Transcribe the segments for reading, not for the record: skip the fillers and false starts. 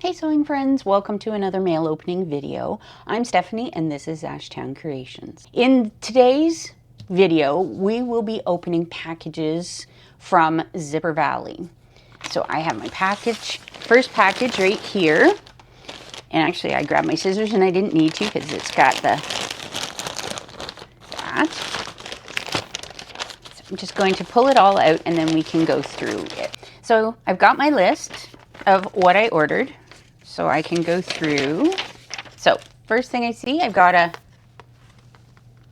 Hey sewing friends, welcome to another mail opening video. I'm Stephanie and this is Ashtown Creations. In today's video, we will be opening packages from Zipper Valley. So I have my first package right here. And actually I grabbed my scissors and I didn't need to because it's got that. So I'm just going to pull it all out and then we can go through it. So I've got my list of what I ordered. So I can go through. So first thing I see, I've got a,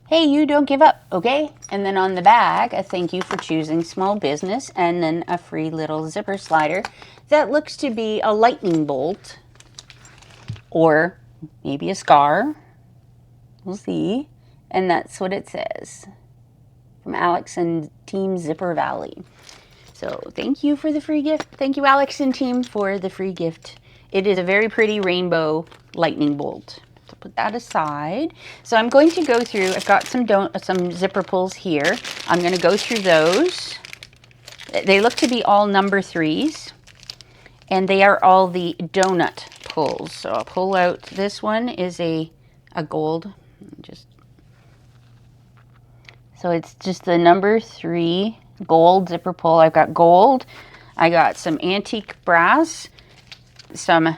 hey, you don't give up, okay? And then on the back, a thank you for choosing small business, and then a free little zipper slider that looks to be a lightning bolt or maybe a scar. We'll see. And that's what it says from Alex and Team Zipper Valley. So thank you for the free gift. Thank you, Alex and team, for the free gift. It is a very pretty rainbow lightning bolt. So put that aside. So I'm going to go through, I've got some zipper pulls here. I'm going to go through those. They look to be all number 3s. And they are all the donut pulls. So I'll pull out, this one is a gold. So it's just the number 3 gold zipper pull. I've got gold. I got some antique brass. Some,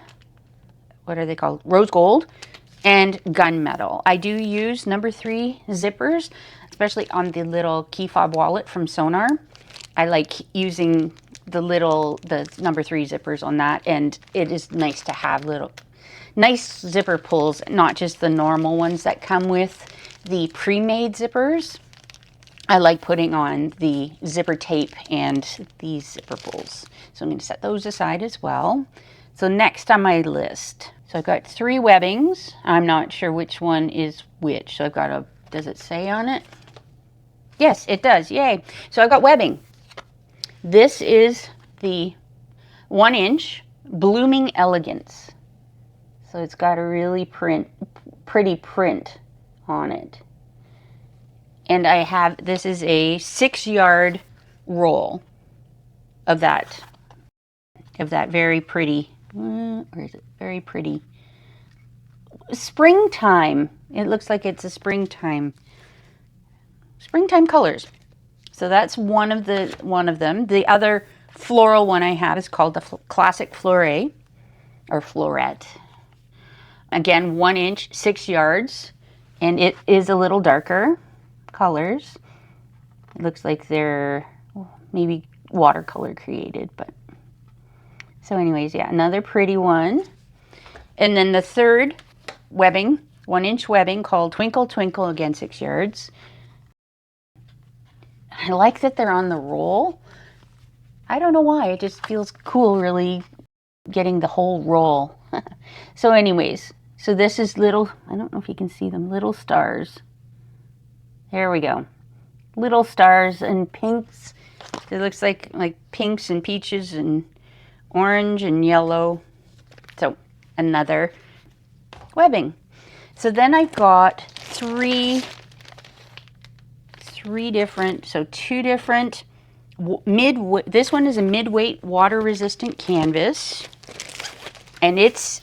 what are they called? Rose gold and gunmetal. I do use number 3 zippers, especially on the little key fob wallet from Sonar. I like using the number 3 zippers on that, and it is nice to have little nice zipper pulls, not just the normal ones that come with the pre-made zippers. I like putting on the zipper tape and these zipper pulls. So I'm going to set those aside as well. So next on my list, so I've got 3 webbings. I'm not sure which one is which. So I've got a, does it say on it? Yes, it does. Yay. So I've got webbing. This is the 1-inch Blooming Elegance. So it's got a really pretty print on it. And I have, this is a 6-yard roll of that very pretty, or is it very pretty? Springtime. It looks like it's a springtime colors. So that's one of them. The other floral one I have is called the Classic Fleuret or Floret. Again, 1-inch, 6 yards, and it is a little darker colors. It looks like they're maybe watercolor created, but so anyways, yeah, another pretty one. And then the third webbing, 1-inch webbing called Twinkle Twinkle, again 6 yards. I like that they're on the roll. I don't know why, it just feels cool really getting the whole roll. So anyways, so this is little, I don't know if you can see them, little stars. There we go. Little stars and pinks. It looks like pinks and peaches and orange and yellow. So another webbing. So then I've got 2 different this one is a mid-weight water resistant canvas, and it's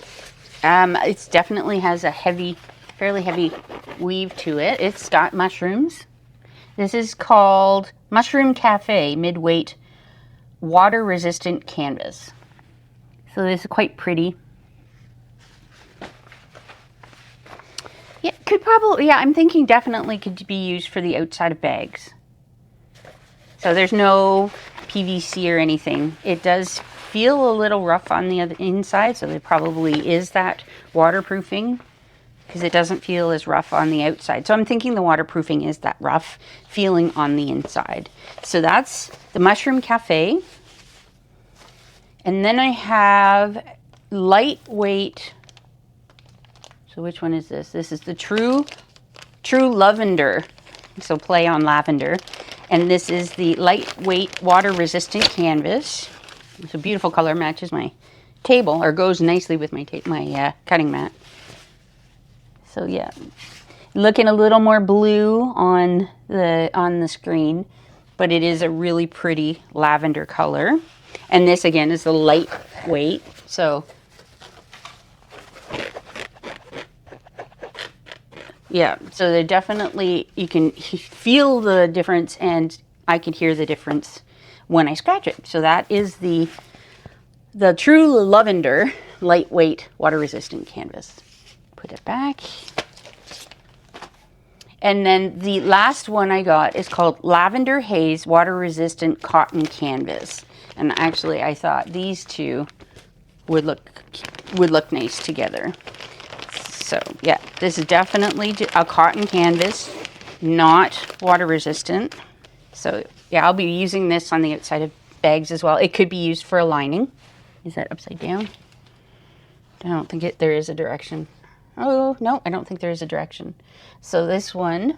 definitely has a fairly heavy weave to it. It's got mushrooms. This is called Mushroom Cafe mid-weight water resistant canvas. So this is quite pretty. Yeah, I'm thinking definitely could be used for the outside of bags. So there's no PVC or anything. It does feel a little rough on the other inside, so there probably is that waterproofing, because it doesn't feel as rough on the outside. So I'm thinking the waterproofing is that rough feeling on the inside. So that's the Mushroom Cafe. And then I have lightweight. So which one is this? This is the True Lavender. So play on lavender. And this is the lightweight water resistant canvas. It's a beautiful color, matches my table, or goes nicely with my cutting mat. So yeah, looking a little more blue on the screen, but it is a really pretty lavender color. And this again is the lightweight. So Yeah, so they're definitely, you can feel the difference, and I can hear the difference when I scratch it. So that is the True Lavender lightweight water resistant canvas. Put it back. And then the last one I got is called Lavender Haze water resistant cotton canvas. And actually I thought these two would look nice together. So yeah, this is definitely a cotton canvas, not water resistant. So yeah, I'll be using this on the outside of bags as well. It could be used for a lining. Is that upside down? I don't think there is a direction. Oh, no, I don't think there is a direction. So this one,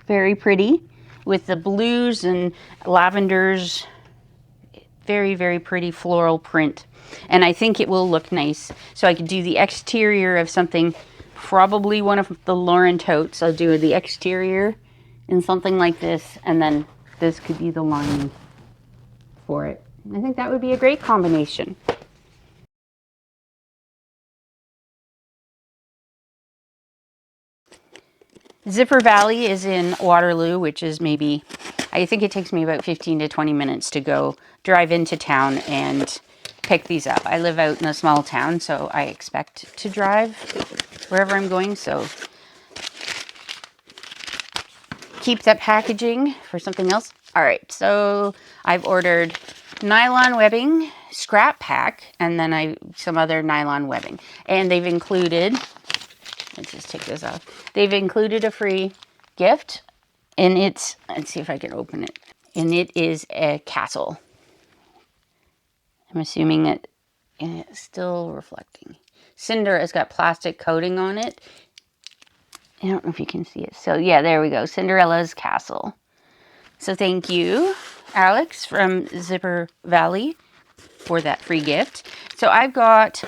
very pretty with the blues and lavenders. Very, very pretty floral print. And I think it will look nice. So I could do the exterior of something, probably one of the Lauren totes. I'll do the exterior in something like this, and then this could be the lining for it. I think that would be a great combination. Zipper Valley is in Waterloo, which is maybe, I think it takes me about 15 to 20 minutes to go drive into town and pick these up. I live out in a small town, so I expect to drive wherever I'm going. So keep that packaging for something else. All right, so I've ordered nylon webbing, scrap pack, and then some other nylon webbing. And they've included, let's just take this off. They've included a free gift, and let's see if I can open it. And it is a castle. I'm assuming that it's still reflecting. Cinder has got plastic coating on it. I don't know if you can see it. So yeah, there we go. Cinderella's castle. So thank you, Alex from Zipper Valley, for that free gift. So I've got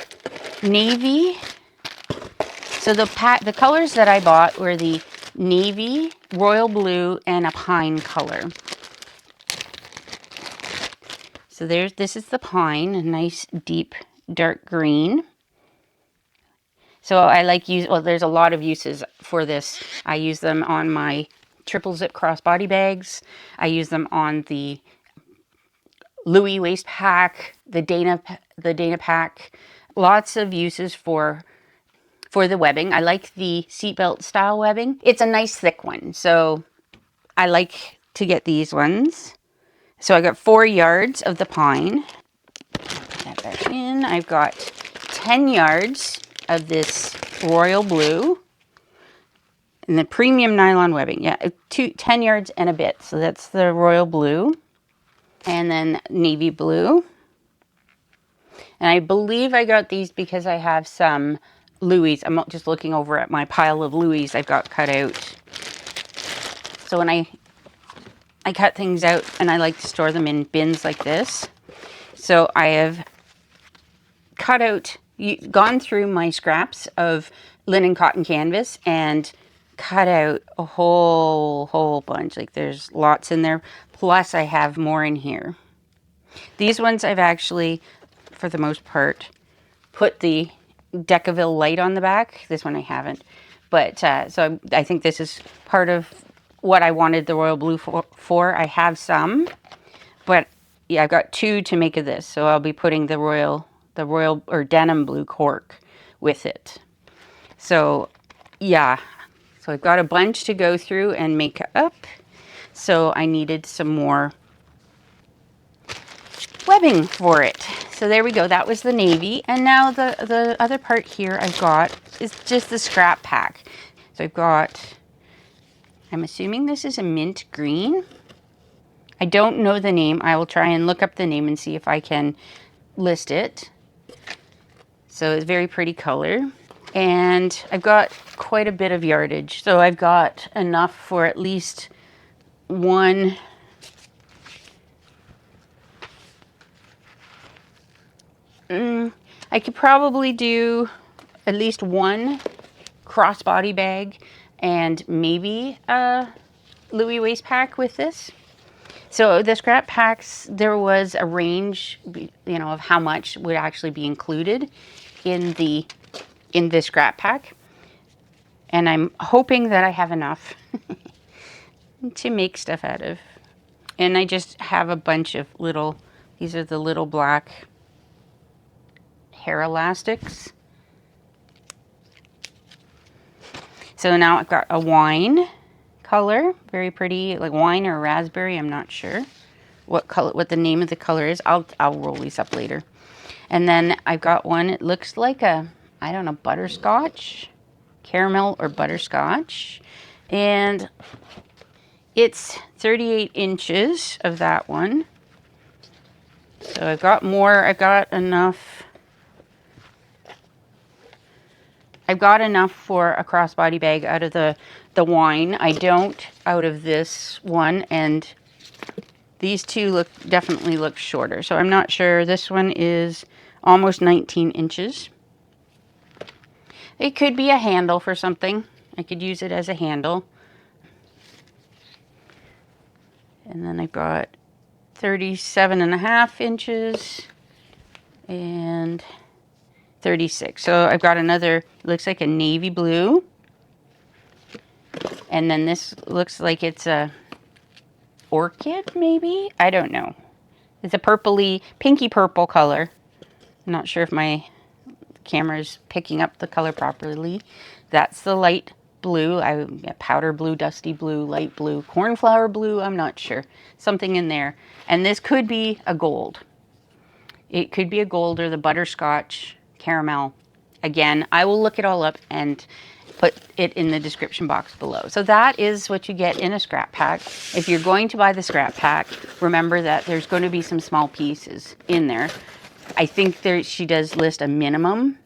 navy. So the colors that I bought were the navy, royal blue, and a pine color. So this is the pine, a nice deep dark green. So I there's a lot of uses for this. I use them on my triple zip crossbody bags. I use them on the Louis waist pack, the Dana pack. Lots of uses for the webbing. I like the seatbelt style webbing. It's a nice thick one, so I like to get these ones. So I got 4 yards of the pine. Put that back in. I've got 10 yards of this royal blue. And the premium nylon webbing. Yeah, 10 yards and a bit. So that's the royal blue. And then navy blue. And I believe I got these because I have some Louis. I'm just looking over at my pile of Louis I've got cut out. So when I cut things out, and I like to store them in bins like this. So I have gone through my scraps of linen cotton canvas and cut out a whole bunch. Like there's lots in there. Plus I have more in here. These ones I've actually, for the most part, put the Decaville light on the back. This one I haven't. But so I think this is part of what I wanted the royal blue for. I have some, but yeah, I've got 2 to make of this. So I'll be putting the royal or denim blue cork with it. So yeah, so I've got a bunch to go through and make up. So I needed some more webbing for it. So there we go. That was the navy. And now the other part here I've got is just the scrap pack. So I've got, I'm assuming this is a mint green. I don't know the name. I will try and look up the name and see if I can list it. So it's a very pretty color. And I've got quite a bit of yardage. So I've got enough for at least one. I could probably do at least one crossbody bag and maybe a Louis waist pack with this. So the scrap packs, there was a range, of how much would actually be included in the scrap pack. And I'm hoping that I have enough to make stuff out of. And I just have a bunch of little, these are the little black hair elastics. So now I've got a wine color, very pretty, like wine or raspberry, I'm not sure what color, what the name of the color is. I'll roll these up later. And then I've got one, it looks like a, I don't know, butterscotch, caramel or butterscotch. And it's 38 inches of that one. So I've got more, I've got enough for a crossbody bag out of the wine. I don't out of this one, and these two definitely look shorter. So I'm not sure. This one is almost 19 inches. It could be a handle for something. I could use it as a handle. And then I've got 37.5 inches and 36. So I've got another, looks like a navy blue. And then this looks like it's a orchid, maybe? I don't know. It's a purpley, pinky purple color. I'm not sure if my camera is picking up the color properly. That's the light blue. Powder blue, dusty blue, light blue, cornflower blue. I'm not sure. Something in there. And this could be a gold. It could be a gold or the butterscotch caramel. Again, I will look it all up and put it in the description box below. So that is what you get in a scrap pack. If you're going to buy the scrap pack, remember that there's going to be some small pieces in there. I think she does list a minimum,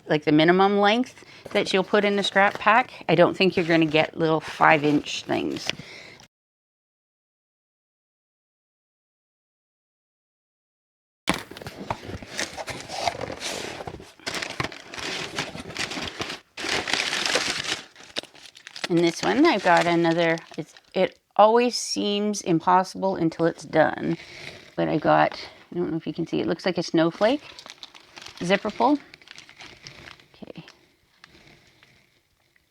like the minimum length that she'll put in the scrap pack. I don't think you're going to get little 5-inch things. In this one, I've got another, it always seems impossible until it's done. But I got, I don't know if you can see, it looks like a snowflake zipper pull. Okay.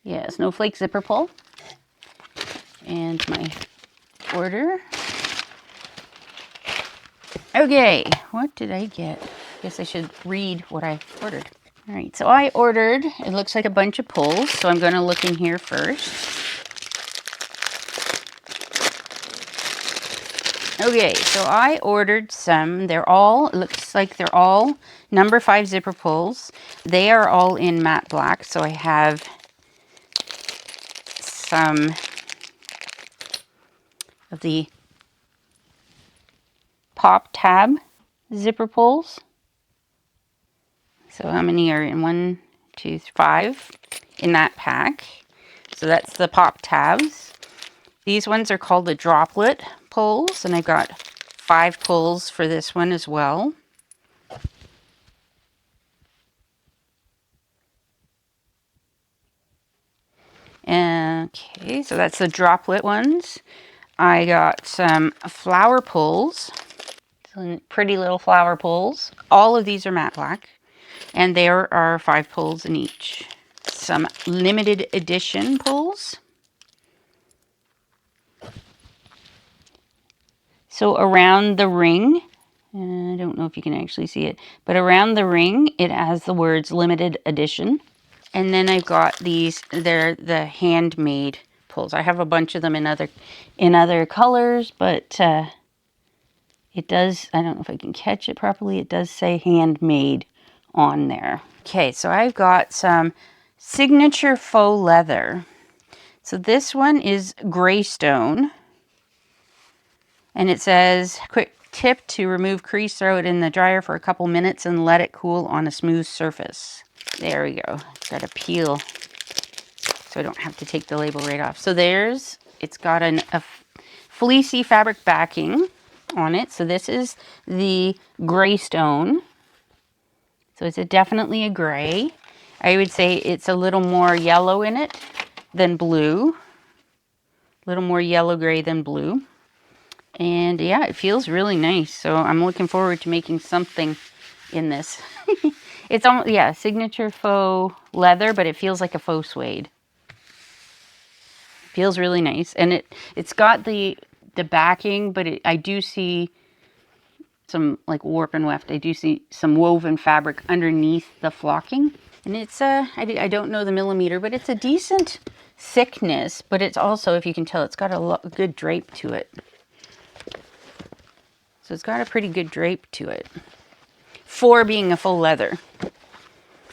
Yeah, snowflake zipper pull. And my order. Okay, what did I get? I guess I should read what I ordered. All right, so I ordered, it looks like a bunch of pulls, so I'm going to look in here first. Okay, so I ordered some. They're all, it looks like they're all number 5 zipper pulls. They are all in matte black, so I have some of the pop tab zipper pulls. So how many are in? 1, 2, 5 in that pack. So that's the pop tabs. These ones are called the droplet pulls, and I got 5 pulls for this one as well. Okay, so that's the droplet ones. I got some flower pulls, some pretty little flower pulls. All of these are matte black, and there are 5 pulls in each. Some limited edition pulls. So around the ring, I don't know if you can actually see it, but around the ring, it has the words limited edition. And then I've got these, they're the handmade pulls. I have a bunch of them in other colors, but it does, I don't know if I can catch it properly, it does say handmade on there. Okay, so I've got some signature faux leather. So this one is Greystone. And it says, quick tip to remove crease, throw it in the dryer for a couple minutes and let it cool on a smooth surface. There we go. Got to peel so I don't have to take the label right off. So it's got a fleecy fabric backing on it. So this is the Greystone. So it's definitely a gray. I would say it's a little more yellow in it than blue. A little more yellow gray than blue. And yeah, it feels really nice. So I'm looking forward to making something in this. It's almost, yeah, signature faux leather, but it feels like a faux suede. Feels really nice. And it's got the backing, but I do see some like warp and weft. I do see some woven fabric underneath the flocking. And it's I don't know the millimeter, but it's a decent thickness, but it's also, if you can tell, it's got a good drape to it. So it's got a pretty good drape to it for being a full leather.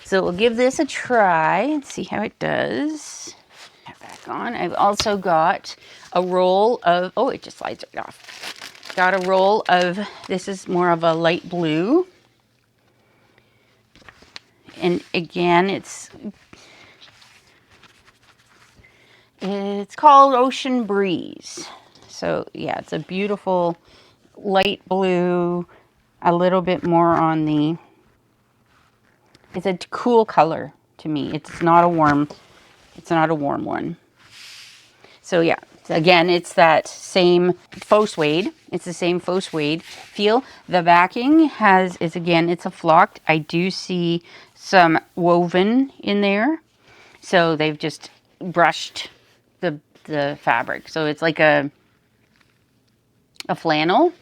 So we'll give this a try and see how it does. Back on. I've also got a roll of, oh, it just slides right off. Got a roll of, this is more of a light blue. And again, it's called Ocean Breeze. So yeah, it's a beautiful light blue, a little bit more on the, it's a cool color to me. It's not a warm one. So yeah, again, it's that same faux suede. It's the same faux suede feel. The backing is again, it's a flocked. I do see some woven in there. So they've just brushed the fabric. So it's like a flannel.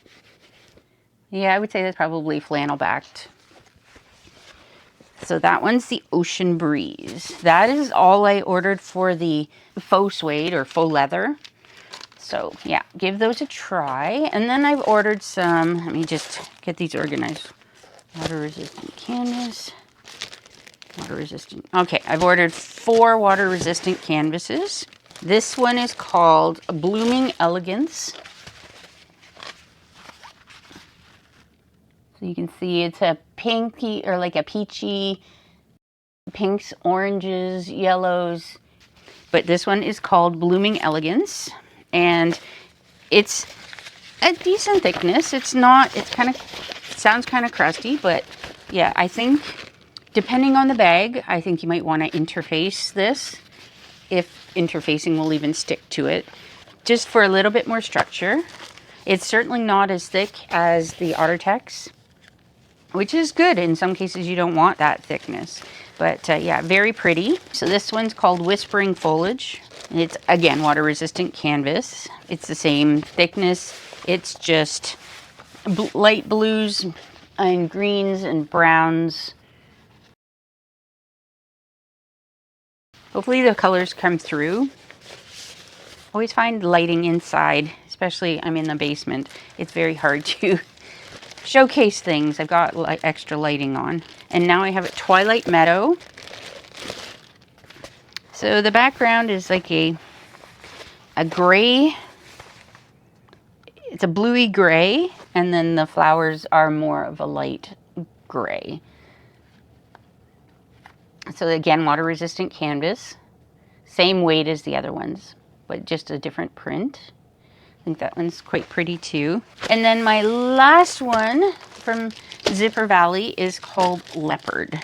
Yeah, I would say that's probably flannel backed. So that one's the Ocean Breeze. That is all I ordered for the faux suede or faux leather. So yeah, give those a try. And then I've ordered some, let me just get these organized. Water resistant canvas. Water resistant. Okay, I've ordered 4 water resistant canvases. This one is called Blooming Elegance. So you can see it's a pinky, or like a peachy, pinks, oranges, yellows. But this one is called Blooming Elegance. And it's a decent thickness. It's not, it's kind of, sounds kind of crusty, but yeah, I think depending on the bag, I think you might want to interface this, if interfacing will even stick to it, just for a little bit more structure. It's certainly not as thick as the OtterTex, which is good. In some cases, you don't want that thickness. But yeah, very pretty. So this one's called Whispering Foliage. It's, again, water-resistant canvas. It's the same thickness. It's just light blues and greens and browns. Hopefully the colors come through. Always find lighting inside, especially I'm in the basement. It's very hard to showcase things. I've got extra lighting on. And now I have a Twilight Meadow. So the background is like a gray. It's a bluey gray, and then the flowers are more of a light gray. So again, water resistant canvas. Same weight as the other ones, but just a different print. I think that one's quite pretty too. And then my last one from Zipper Valley is called Leopard.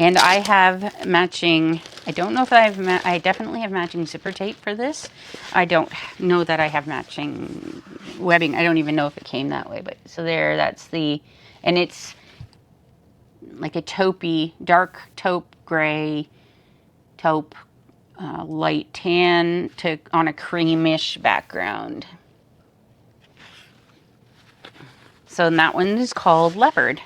And I have matching, I don't know if I definitely have matching zipper tape for this. I don't know that I have matching webbing. I don't even know if it came that way. But so there, that's the, and it's like a taupey, dark taupe gray, taupe, light tan on a creamish background. So that one is called Leopard.